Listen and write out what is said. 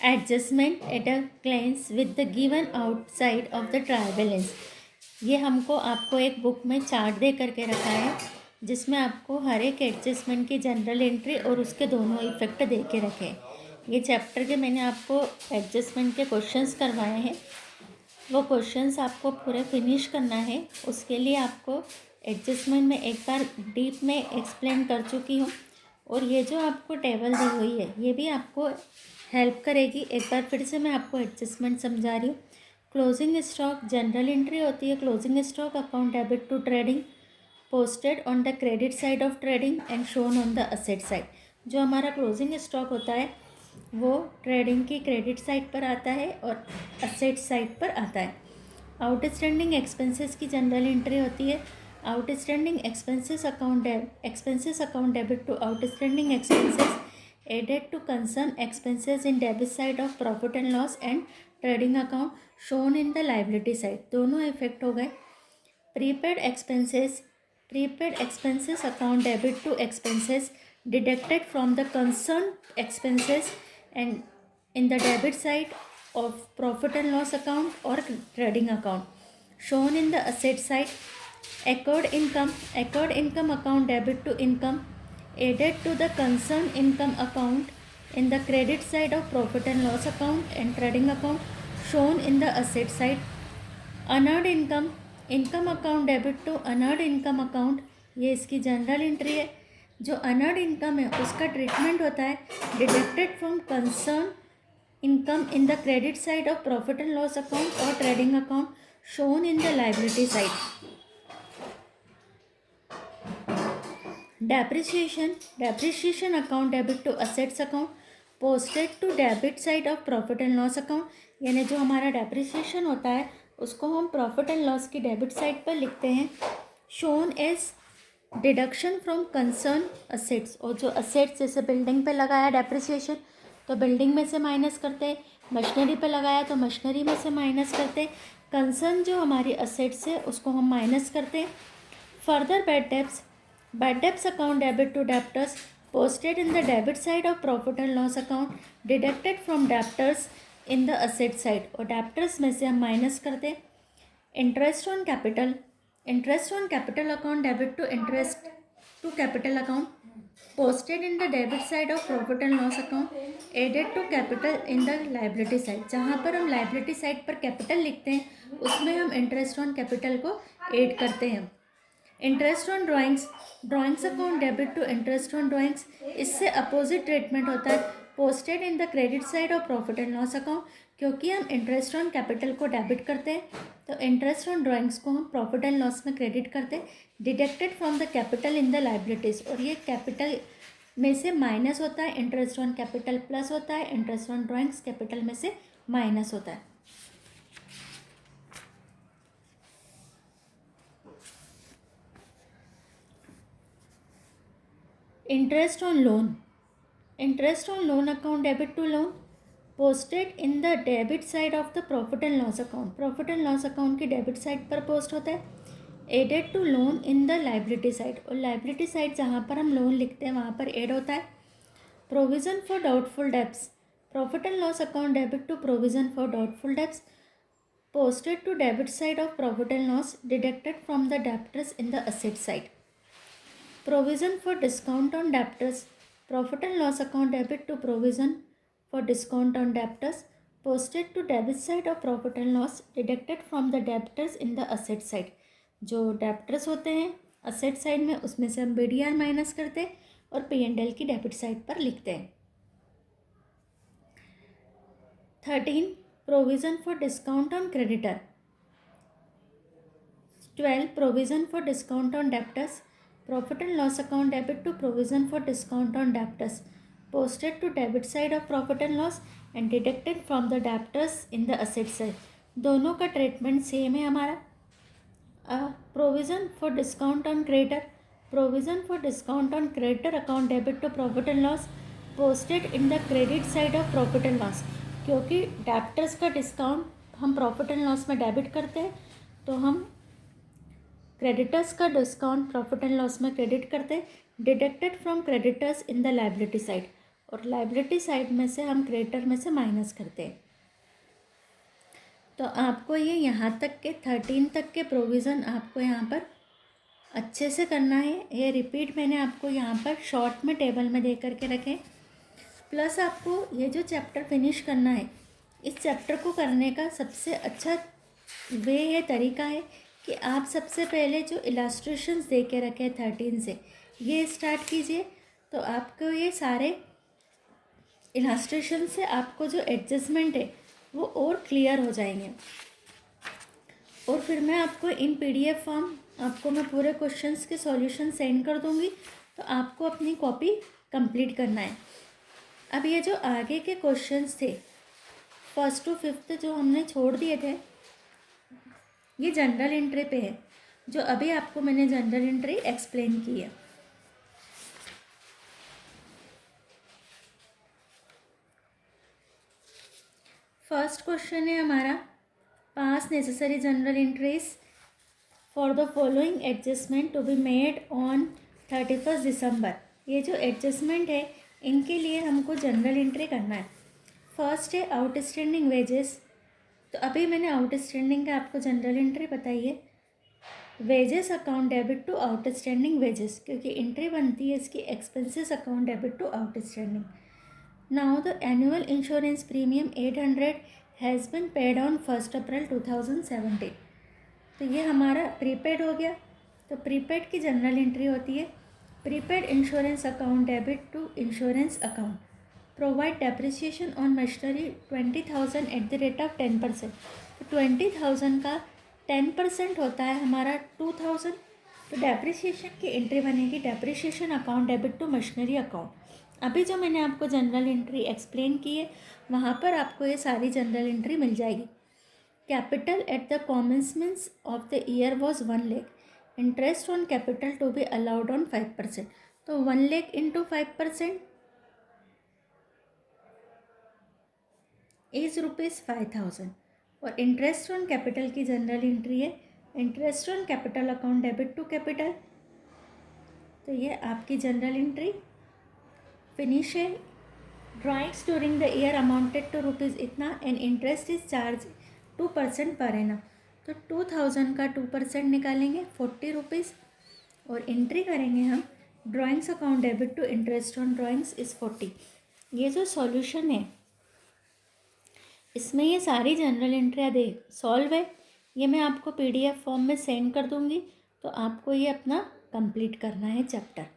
Adjustment at a glens with the given outside of the trial balance. ये हमको आपको एक बुक में चार्ट दे करके रखा है जिसमें आपको हर एक एडजस्टमेंट की जनरल एंट्री और उसके दोनों इफेक्ट दे के रखे। ये चैप्टर के मैंने आपको एडजस्टमेंट के क्वेश्चंस करवाए हैं, वो क्वेश्चंस आपको पूरे फिनिश करना है। उसके लिए आपको एडजस्टमेंट में एक बार डीप में एक्सप्लेन कर चुकी हूँ, और ये जो आपको टेबल दी हुई है ये भी आपको हेल्प करेगी। एक बार फिर से मैं आपको एडजस्टमेंट समझा रही हूँ। क्लोजिंग स्टॉक जनरल एंट्री होती है। Closing stock account debit to trading, posted on the credit side of trading and shown on the asset side. जो हमारा क्लोजिंग स्टॉक होता है वो ट्रेडिंग की क्रेडिट साइड पर आता है और असेट साइड पर आता है। आउटस्टैंडिंग एक्सपेंसेस की जनरल एंट्री होती है। Outstanding expenses account debit to outstanding expenses added to concern expenses in debit side of profit and loss and trading account shown in the liability side. दोनों effect हो गए। Prepaid expenses account debit to expenses deducted from the concern expenses and in the debit side of profit and loss account or trading account shown in the asset side. Accrued income account debit to income added to the concerned income account in the credit side of profit and loss account and trading account shown in the asset side. Unearned income account debit to unearned income account, ये इसकी general entry है। जो honoured income है उसका treatment होता है deducted from concern income in the credit side of profit and loss account or trading account shown in the liability side. Depreciation account debit to assets account posted to debit side of profit and loss account। यानी जो हमारा depreciation होता है उसको हम profit and loss की debit side पर लिखते हैं। Shown as deduction from concern assets, और जो असेट्स जैसे बिल्डिंग पे लगाया डेप्रिसिएशन तो बिल्डिंग में से माइनस करते, मशीनरी पे लगाया तो मशीनरी में से माइनस करते, कंसर्न जो हमारी असेट्स है उसको हम माइनस करते। Further bad debts account debit to debtors posted in the debit side of profit and loss account deducted from debtors in the asset side, और डेप्टर्स में से हम माइनस करते। Interest on capital account debit to interest to capital account posted in the debit side of profit and loss account added to capital in the liability side। जहाँ पर हम liability side पर capital लिखते हैं उसमें हम interest on capital को add करते हैं। Interest on drawings account debit to interest on drawings, इससे अपोजिट ट्रीटमेंट होता है posted in the credit side of profit and loss account. क्योंकि हम इंटरेस्ट ऑन कैपिटल को डेबिट करते हैं तो इंटरेस्ट ऑन ड्राइंग्स को हम प्रॉफिट एंड लॉस में क्रेडिट करते हैं deducted from the capital in the liabilities, और ये कैपिटल में से माइनस होता है, इंटरेस्ट ऑन कैपिटल प्लस होता है, इंटरेस्ट ऑन ड्राइंग्स कैपिटल में से माइनस होता है। Interest on loan account debit to loan posted in the debit side of the profit and loss account, profit and loss account की debit side पर post होता है। Added to loan in the liability side, और liability side जहाँ पर हम loan लिखते हैं वहाँ पर एड होता है। Provision for doubtful debts, profit and loss account debit to provision for doubtful debts posted to debit side of profit and loss deducted from the debtors in the asset side. Provision for discount on debtors, profit and loss account debit to provision for discount on debtors posted to debit side of profit and loss deducted from the debtors in the asset side। जो debtors होते हैं asset side में उसमें से हम BDR minus करते हैं और P&L की डेबिट साइड पर लिखते हैं। 13 provision for discount on creditor। 12 provision for discount on debtors, profit and loss account debit to provision for discount on debtors posted to debit side of profit and loss and deducted from the debtors in the asset side। दोनों का treatment same है हमारा। Provision for discount on creditor account debit to profit and loss posted in the credit side of profit and loss. क्योंकि debtors का discount हम profit and loss में debit करते हैं तो हम क्रेडिटर्स का डिस्काउंट प्रॉफिट एंड लॉस में क्रेडिट करते हैं deducted from creditors in the liability side. और लायबिलिटी साइड में से हम क्रेडिटर में से माइनस करते हैं। तो आपको ये यहाँ तक के 13 तक के प्रोविज़न आपको यहाँ पर अच्छे से करना है। ये रिपीट मैंने आपको यहाँ पर शॉर्ट में टेबल में दे करके रखे। प्लस आपको ये जो चैप्टर फिनिश करना है, इस चैप्टर को करने का सबसे अच्छा वे ये तरीका है कि आप सबसे पहले जो इलास्ट्रेशंस दे के रखे 13 से ये स्टार्ट कीजिए। तो आपको ये सारे इलास्ट्रेशन से आपको जो एडजस्टमेंट है वो और क्लियर हो जाएंगे। और फिर मैं आपको इन PDF फॉर्म आपको मैं पूरे क्वेश्चंस के सॉल्यूशन सेंड कर दूंगी, तो आपको अपनी कॉपी कंप्लीट करना है। अब ये जो आगे के क्वेश्चंस थे 1st to 5th जो हमने छोड़ दिए थे, ये जनरल एंट्री पे है, जो अभी आपको मैंने जनरल एंट्री एक्सप्लेन की है। फर्स्ट क्वेश्चन है हमारा, pass necessary journal entries for the following adjustment to be made on 31 December. ये जो एडजस्टमेंट है इनके लिए हमको जनरल एंट्री करना है। फर्स्ट है आउटस्टैंडिंग वेजेस। तो अभी मैंने आउटस्टैंडिंग का आपको जनरल एंट्री बताई है। Wages account debit to outstanding wages, क्योंकि एंट्री बनती है इसकी expenses account debit to outstanding. Now the annual insurance premium 800 has been paid on 1st April 2017। तो ये हमारा प्रीपेड हो गया। तो प्रीपेड की जनरल एंट्री होती है, prepaid insurance account debit to insurance account, provide depreciation on machinery 20,000 at the rate of 10%। तो 20,000 का 10% होता है हमारा 2,000। तो डेप्रिसिएशन की एंट्री बनेगी depreciation account debit to machinery account. अभी जो मैंने आपको जनरल एंट्री एक्सप्लेन की है वहाँ पर आपको ये सारी जनरल एंट्री मिल जाएगी। Capital at the commencement of the year was 1 lakh, interest on capital to be allowed on 5%। तो 1 लाख इंटू 5% इज ₹5,000। और इंटरेस्ट ऑन कैपिटल की जनरल एंट्री है interest on capital account debit to capital. तो ये आपकी general entry finish है। Drawings during the year amounted to rupees इतना and interest is charge 2% per annum. तो 2,000 का 2% निकालेंगे 40 रुपीज़ और एंट्री करेंगे हम drawings account debit to interest on drawings is 40। ये जो सॉल्यूशन है इसमें ये सारी जनरल एंट्रियाँ दे सॉल्व है। ये मैं आपको PDF फॉर्म में सेंड कर दूँगी, तो आपको ये अपना कंप्लीट करना है चैप्टर।